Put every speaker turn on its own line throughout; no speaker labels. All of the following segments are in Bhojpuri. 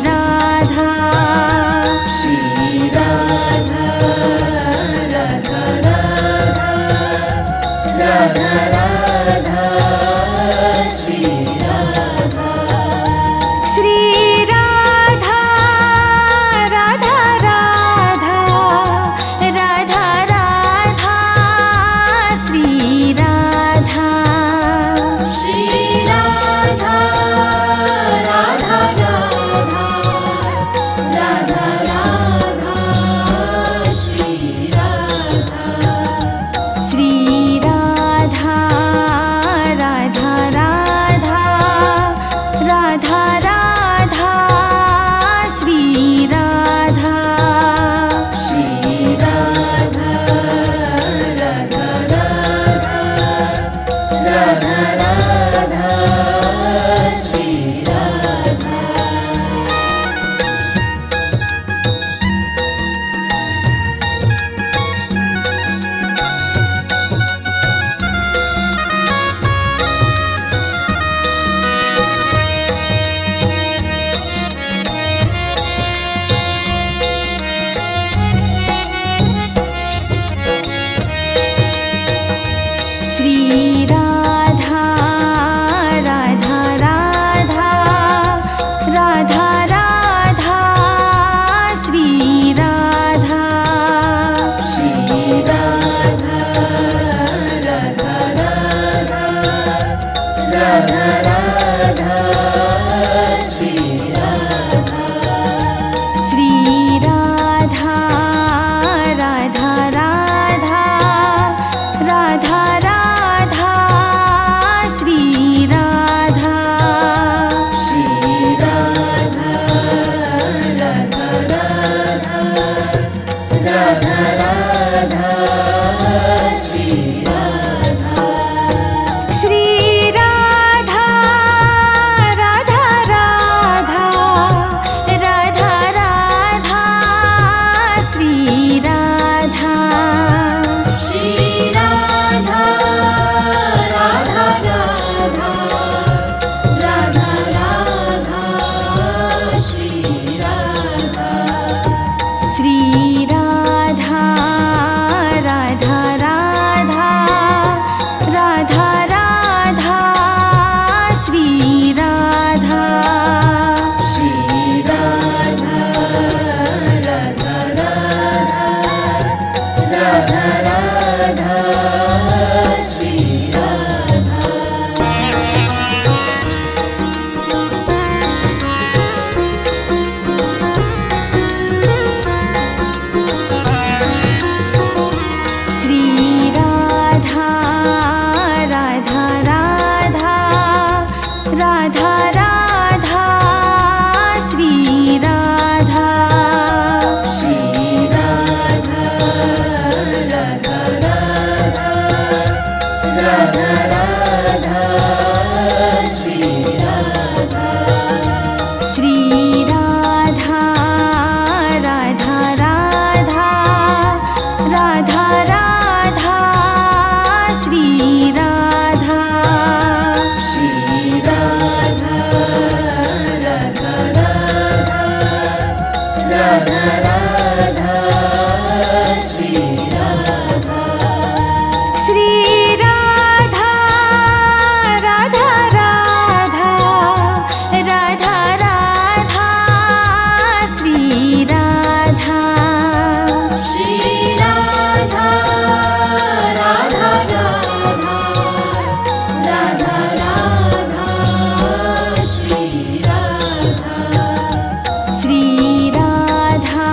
राधा श्री राधा राधा राधा राधा श्री राधा श्री राधा राधा राधा राधा राधा श्री राधा श्री राधा राधा राधा राधा राधा श्री राधा श्री राधा राधा राधा राधा राधा श्री राधा श्री राधा राधा राधा राधा श्री राधा श्री राधा राधा राधा राधा राधा श्री राधा श्री राधा राधा राधा राधा राधा श्री राधा श्री राधा राधा राधा राधा राधा श्री राधा श्री राधा राधा राधा राधा राधा श्री राधा श्री राधा राधा राधा राधा राधा श्री राधा श्री राधा राधा राधा राधा राधा श्री राधा श्री राधा राधा राधा राधा राधा श्री राधा श्री राधा राधा राधा राधा श्री राधा श्री राधा राधा राधा राधा राधा श्री राधा श्री राधा राधा राधा राधा राधा श्री राधा श्री राधा राधा राधा राधा राधा श्री राधा श्री राधा राधा राधा राधा श्री राधा श्री राधा राधा राधा राधा राधा श्री राधा श्री राधा राधा राधा राधा राधा श्री राधा श्री राधा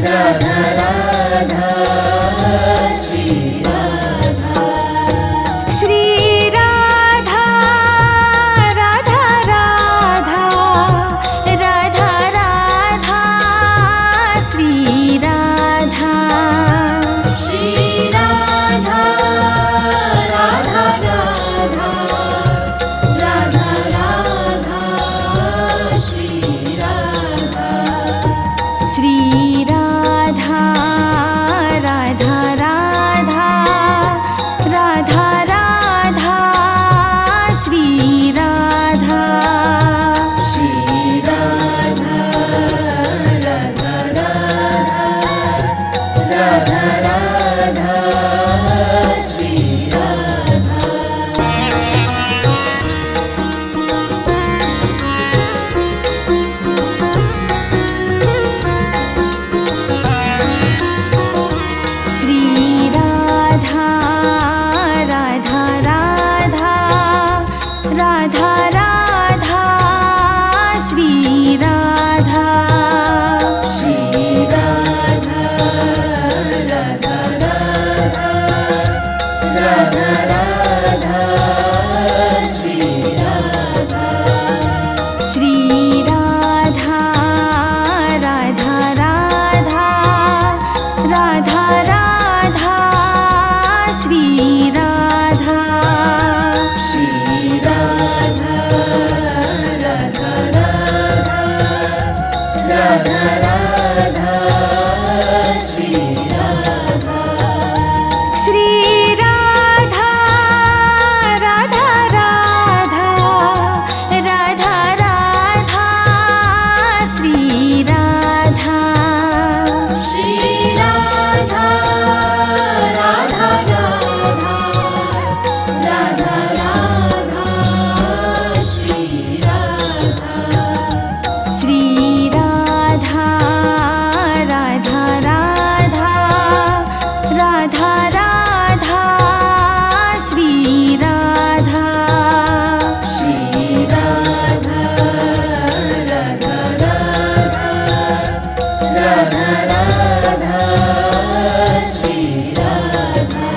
राधा राधा श्री राधा श्री राधा राधा राधा राधा राधा श्री राधा श्री राधा राधा राधा राधा राधा श्री राधा श्री राधा राधा राधा राधा राधा श्री राधा श्री राधा राधा राधा राधा श्री राधा श्री राधा राधा राधा राधा राधा श्री राधा श्री राधा राधा राधा राधा राधा श्री राधा श्री राधा राधा राधा राधा राधा श्री राधा श्री राधा राधा राधा राधा श्री राधा श्री राधा राधा राधा राधा राधा श्री राधा श्री राधा राधा राधा राधा राधा श्री राधा श्री राधा राधा राधा राधा राधा श्री राधा श्री राधा राधा राधा राधा श्री राधा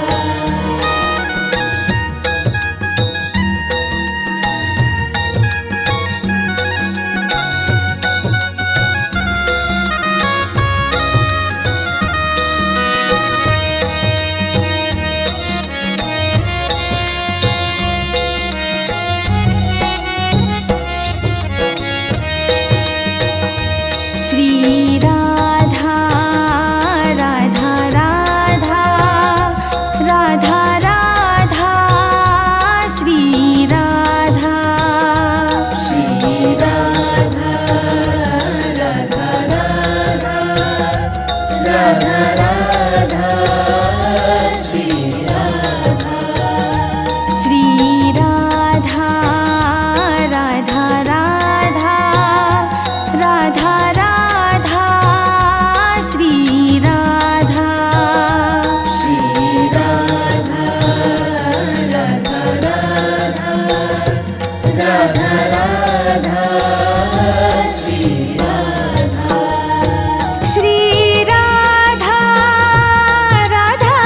श्री राधा राधा राधा राधा राधा श्री राधा श्री राधा राधा राधा राधा राधा श्री राधा श्री राधा राधा राधा राधा राधा श्री राधा श्री राधा राधा राधा राधा राधा श्री राधा श्री राधा राधा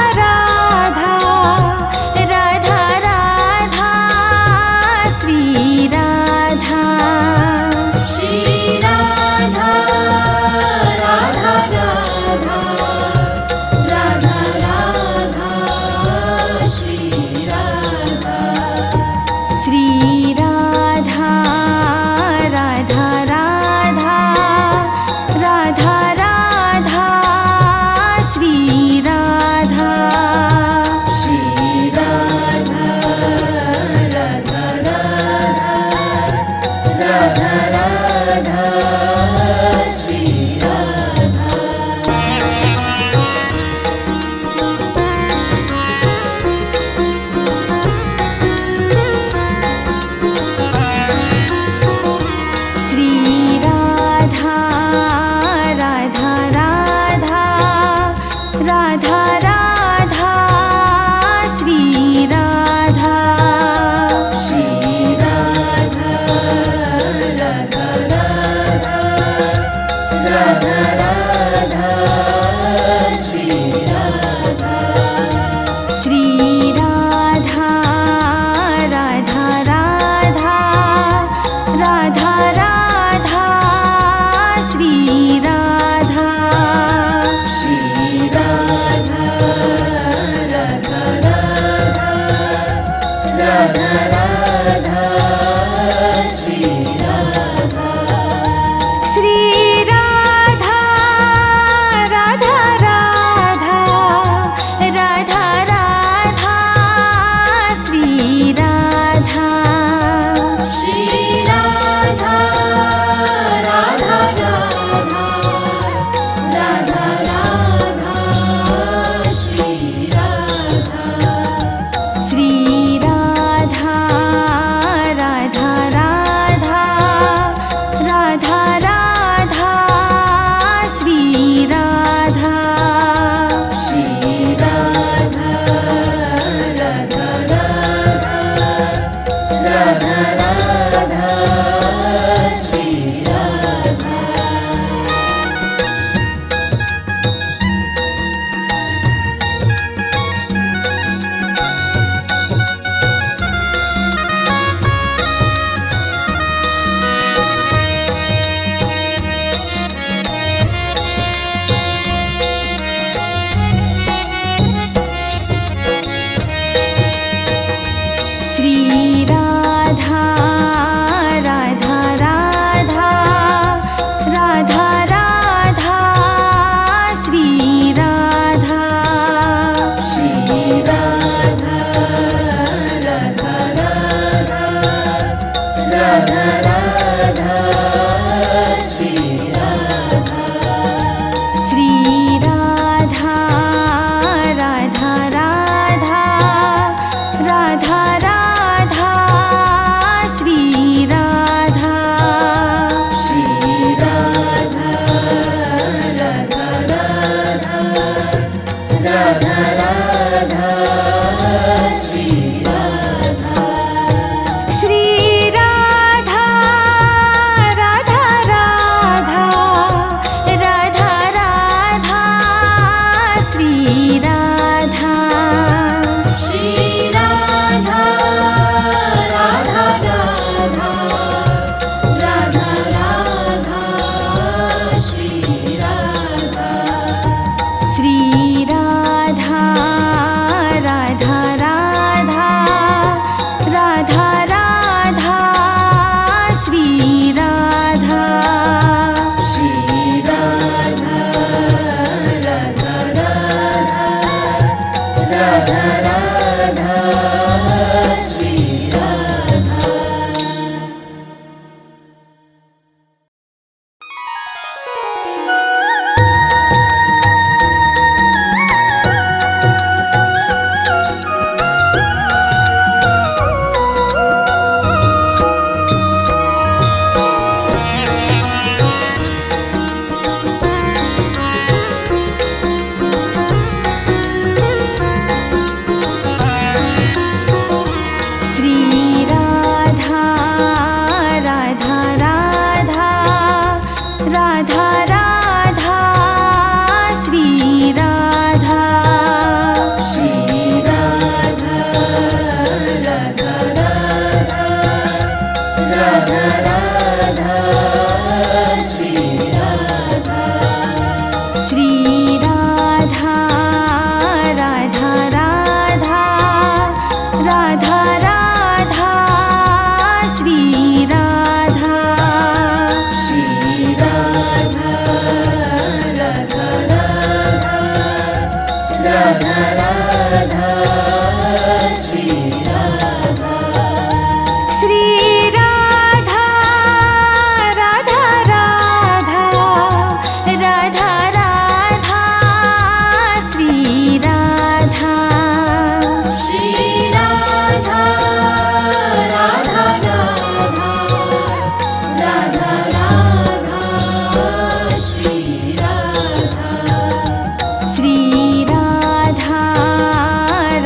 श्री राधा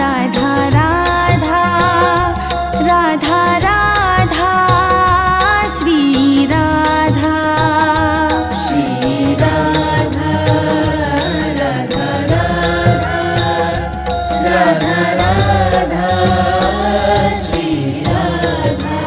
राधा राधा राधा राधा श्री राधा
श्री राधा राधा राधा राधा श्री राधा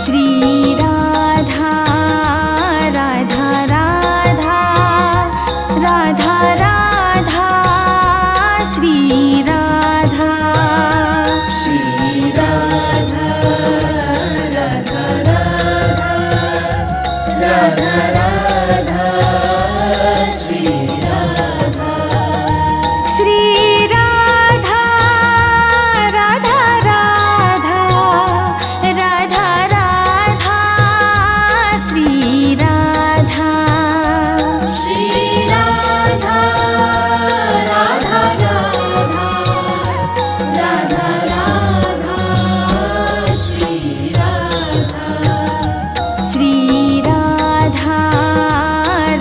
श्री राधा राधा राधा राधा राधा श्री राधा
श्री राधा राधा राधा राधा श्री राधा
श्री राधा राधा राधा राधा राधा श्री राधा
श्री राधा राधा राधा राधा राधा श्री राधा
श्री राधा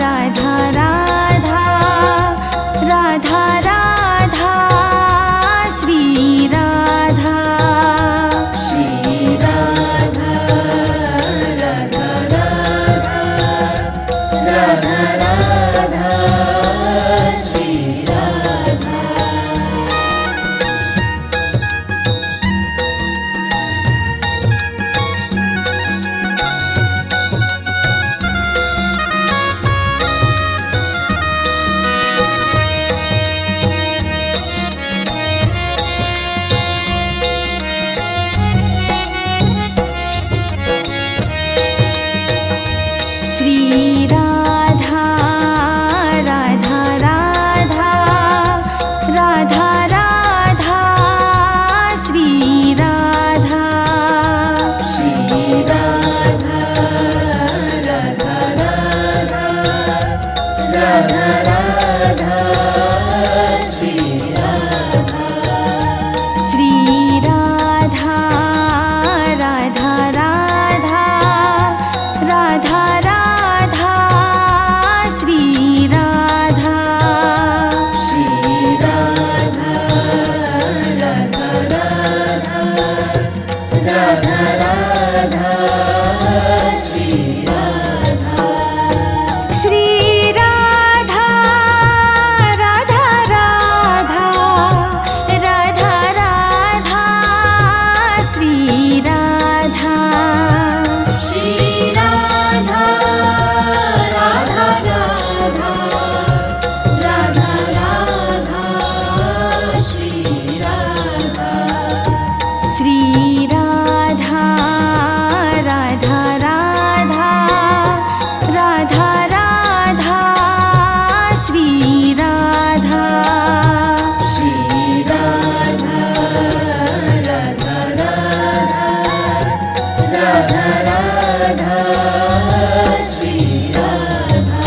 राधा राधा राधा राधा श्री राधा
श्री राधा राधा राधा राधा श्री राधा
श्री राधा राधा राधा राधा राधा श्री राधा
श्री राधा राधा राधा राधा श्री राधा
श्री राधा राधा राधा राधा राधा श्री राधा
श्री राधा राधा राधा राधा श्री राधा
श्री राधा राधा राधा राधा राधा श्री राधा
श्री राधा राधा राधा राधा राधा श्री राधा
श्री राधा राधा राधा राधा राधा श्री राधा
श्री राधा राधा राधा राधा श्री राधा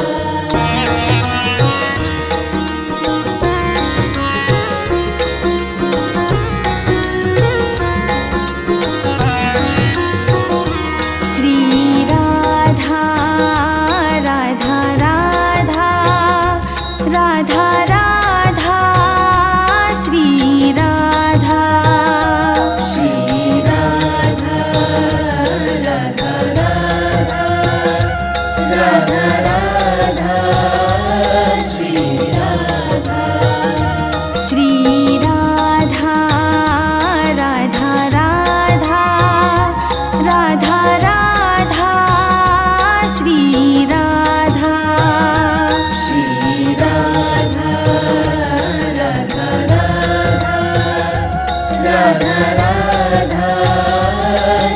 श्री राधा राधा राधा राधा राधा श्री राधा
श्री राधा राधा राधा राधा श्री राधा
श्री राधा राधा राधा राधा राधा श्री राधा
श्री राधा राधा राधा राधा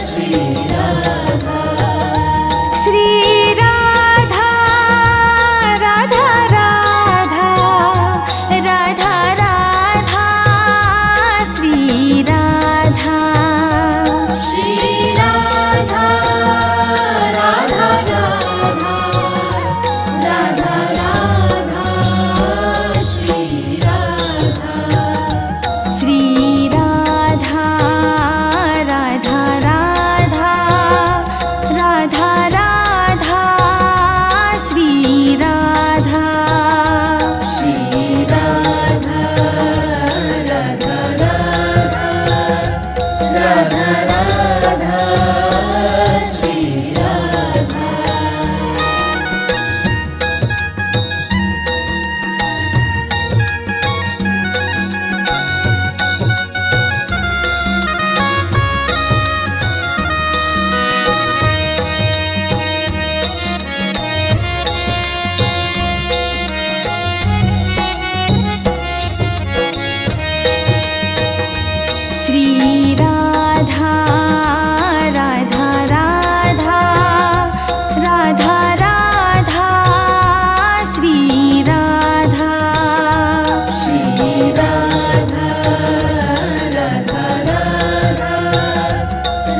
श्री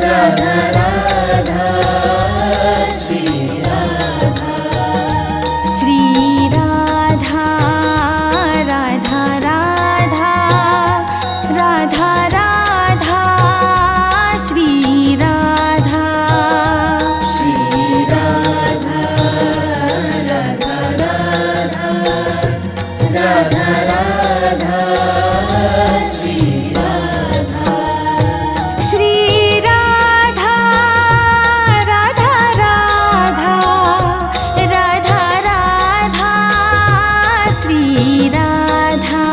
राधा राधा श्री राधा
श्री राधा राधा राधा राधा राधा श्री राधा
श्री राधा राधा राधा राधा राधा श्री राधा
श्री राधा राधा राधा राधा राधा श्री राधा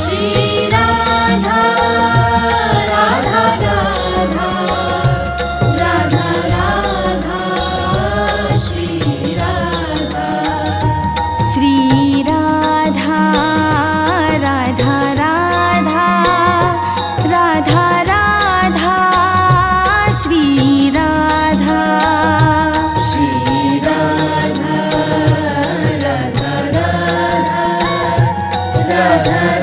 श्री राधा राधा राधा राधा राधा श्री राधा
श्री राधा राधा राधा राधा राधा श्री राधा
श्री राधा राधा राधा राधा